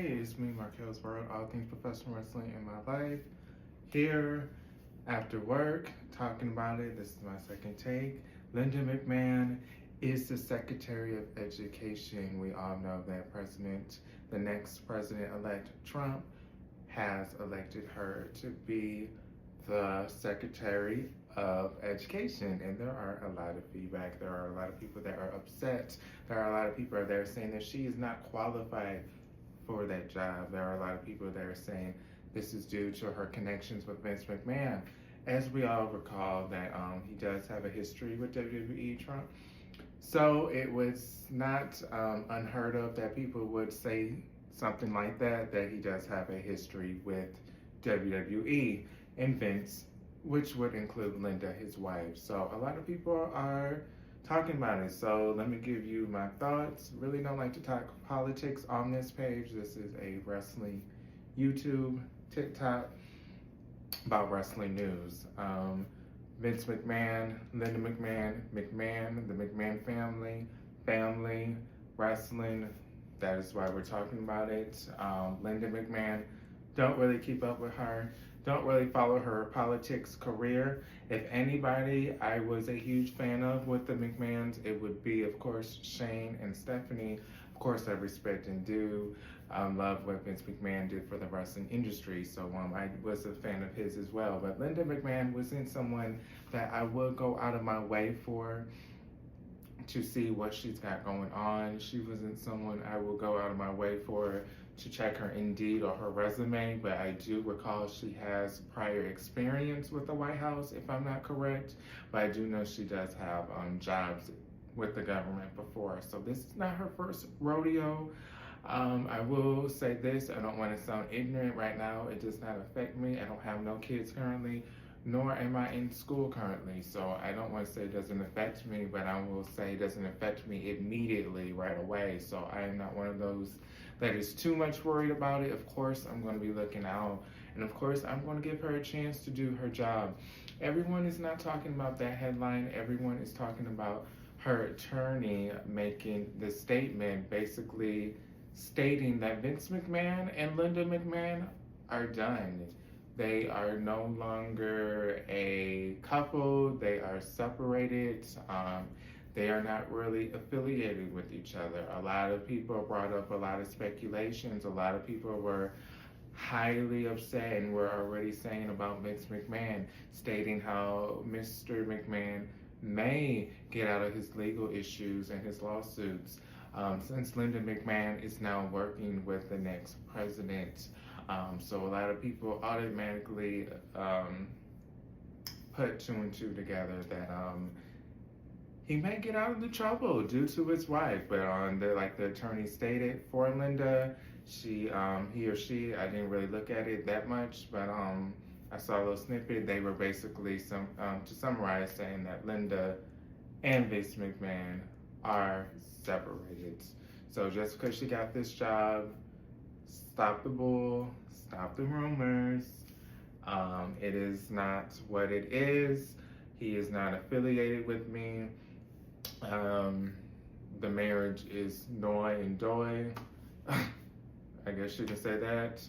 Hey, it's me, Marquelworld, all things professional wrestling in my life. Here after work, talking about it. This is my second take. Linda McMahon is the Secretary of Education. We all know that the next President-elect Trump, has elected her to be the Secretary of Education. And there are a lot of feedback. There are a lot of people that are upset. There are a lot of people that are saying that she is not qualified for that job. There are a lot of people that are saying this is due to her connections with Vince McMahon. As we all recall that he does have a history with WWE Trump. So it was not unheard of that people would say something like that he does have a history with WWE and Vince, which would include Linda, his wife. So a lot of people are talking about it. So let me give you my thoughts. Really don't like to talk politics on this page. This is a wrestling YouTube, TikTok about wrestling news. Vince McMahon, Linda McMahon, the McMahon family, wrestling. That is why we're talking about it. Linda McMahon, don't really keep up with her. Don't really follow her politics career. If anybody I was a huge fan of with the McMahons, it would be, of course, Shane and Stephanie. Of course, I respect and do love what Vince McMahon did for the wrestling industry. So I was a fan of his as well. But Linda McMahon wasn't someone that I would go out of my way for to see what she's got going on. She wasn't someone I will go out of my way for to check her Indeed or her resume, but I do recall she has prior experience with the White House, if I'm not correct. But I do know she does have jobs with the government before. So this is not her first rodeo. I will say this, I don't want to sound ignorant right now. It does not affect me. I don't have no kids currently, nor am I in school currently. So I don't want to say it doesn't affect me, but I will say it doesn't affect me immediately right away. So I am not one of those that is too much worried about it. Of course, I'm going to be looking out. And of course, I'm going to give her a chance to do her job. Everyone is not talking about that headline. Everyone is talking about her attorney making the statement, basically stating that Vince McMahon and Linda McMahon are done. They are no longer a couple. They are separated. They are not really affiliated with each other. A lot of people brought up a lot of speculations. A lot of people were highly upset and were already saying about Vince McMahon, stating how Mr. McMahon may get out of his legal issues and his lawsuits since Linda McMahon is now working with the next president. So a lot of people automatically put two and two together that he may get out of the trouble due to his wife. But like the attorney stated for Linda, he or she, I didn't really look at it that much, but I saw a little snippet. They were basically to summarize, saying that Linda and Vince McMahon are separated. So just because she got this job, stop the bull, stop the rumors. It is not what it is. He is not affiliated with me. The marriage is noi and doi. I guess she can say that.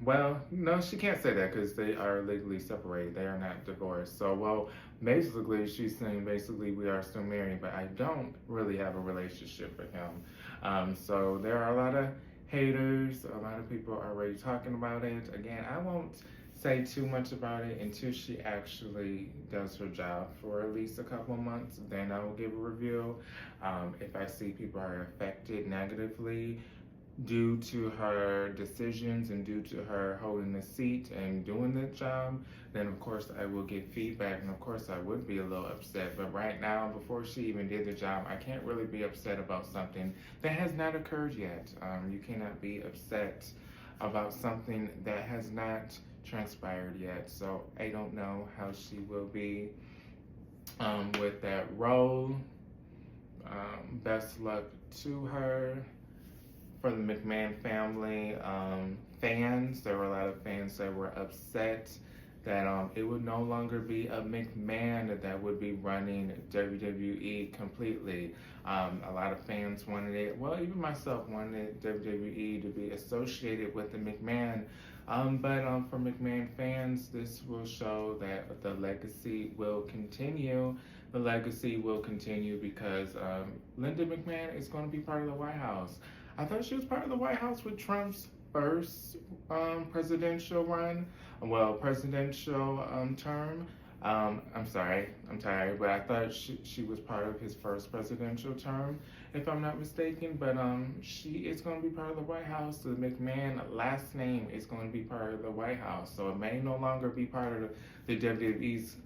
Well, no, she can't say that because they are legally separated. They are not divorced. So, well, basically, she's saying we are still married, but I don't really have a relationship with him. So there are a lot of haters. A lot of people are already talking about it. Again, I won't say too much about it until she actually does her job for at least a couple of months. Then I will give a review. If I see people are affected negatively due to her decisions and due to her holding the seat and doing the job, then of course I will get feedback, and of course I would be a little upset. But right now, before she even did the job, I can't really be upset about something that has not occurred yet. You cannot be upset about something that has not transpired yet. So I don't know how she will be with that role. Best luck to her. For the McMahon family fans, there were a lot of fans that were upset that it would no longer be a McMahon that would be running WWE completely. A lot of fans wanted it, well, even myself wanted WWE to be associated with the McMahon. But for McMahon fans, this will show that the legacy will continue. The legacy will continue because Linda McMahon is going to be part of the White House. I thought she was part of the White House with Trump's first presidential run, presidential term. I'm sorry, I'm tired, but I thought she was part of his first presidential term, if I'm not mistaken. But she is going to be part of the White House. The McMahon last name is going to be part of the White House, so it may no longer be part of the WWE's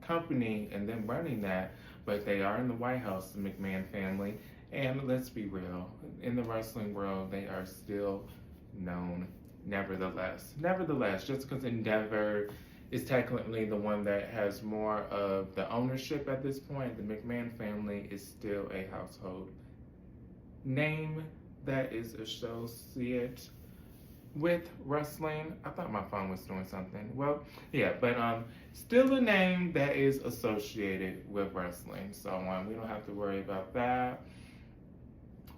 company and them running that, but they are in the White House, the McMahon family. And let's be real, in the wrestling world, they are still known. Nevertheless, just because Endeavor is technically the one that has more of the ownership at this point, the McMahon family is still a household name that is associated with wrestling. I thought my phone was doing something. Well, yeah, but still a name that is associated with wrestling. So we don't have to worry about that.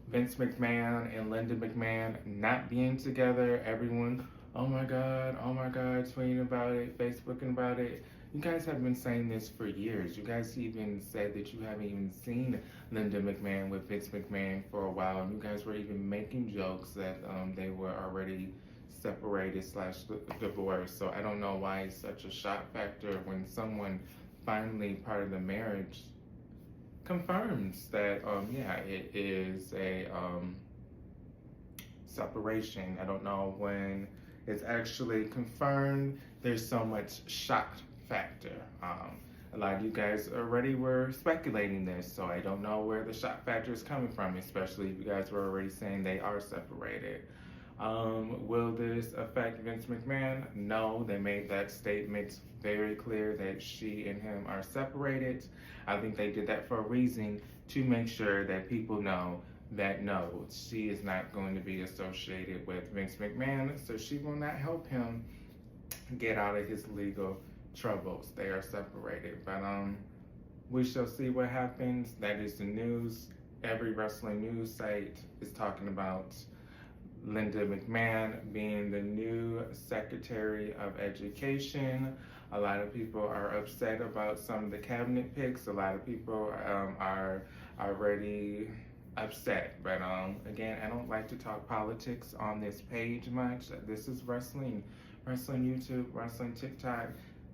Vince McMahon and Linda McMahon not being together, everyone, oh my God, tweeting about it, Facebooking about it. You guys have been saying this for years. You guys even said that you haven't even seen Linda McMahon with Vince McMahon for a while, and you guys were even making jokes that they were already separated / divorced. So I don't know why it's such a shock factor when someone finally part of the marriage confirms that it is a separation. I don't know when it's actually confirmed. There's so much shock factor. A lot of you guys already were speculating this, so I don't know where the shock factor is coming from, especially if you guys were already saying they are separated. Will this affect Vince McMahon? No, they made that statement very clear that she and him are separated. I think they did that for a reason, to make sure that people know that no, she is not going to be associated with Vince McMahon, so she will not help him get out of his legal troubles. They are separated, but we shall see what happens. That is the news. Every wrestling news site is talking about Linda McMahon being the new Secretary of Education. A lot of people are upset about some of the cabinet picks. A lot of people are already upset. But again, I don't like to talk politics on this page much. This is wrestling YouTube, wrestling TikTok.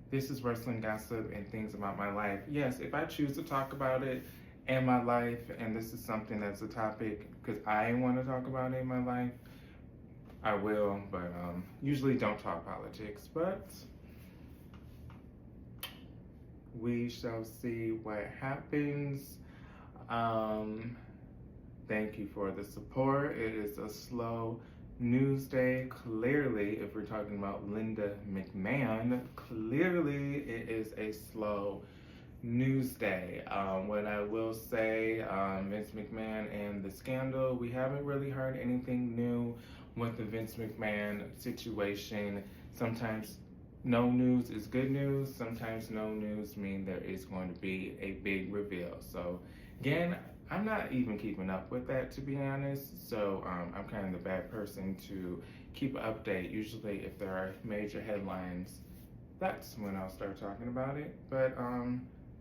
This is wrestling gossip and things about my life. Yes, if I choose to talk about it in my life, and this is something that's a topic because I want to talk about it in my life, I will, but usually don't talk politics. But we shall see what happens. Thank you for the support. It is a slow news day. Clearly, if we're talking about Linda McMahon, clearly it is a slow news day. What I will say, Vince McMahon and the scandal, we haven't really heard anything new with the Vince McMahon situation. Sometimes no news is good news. Sometimes no news means there is going to be a big reveal. So again, I'm not even keeping up with that, to be honest. So I'm kind of the bad person to keep an update. Usually if there are major headlines, that's when I'll start talking about it. But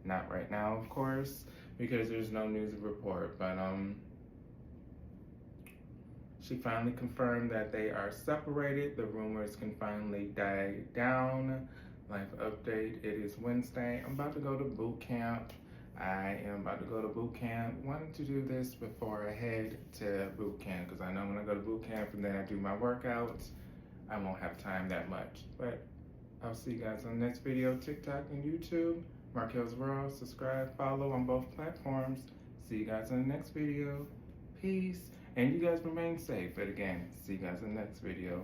not right now, of course, because there's no news to report. But she finally confirmed that they are separated. The rumors can finally die down. Life update, it is Wednesday. I'm about to go to boot camp. I am about to go to boot camp. Wanted to do this before I head to boot camp because I know when I go to boot camp and then I do my workouts, I won't have time that much. But I'll see you guys on the next video, TikTok and YouTube. Marquelworld, subscribe, follow on both platforms. See you guys in the next video. Peace. And you guys remain safe. But again, see you guys in the next video.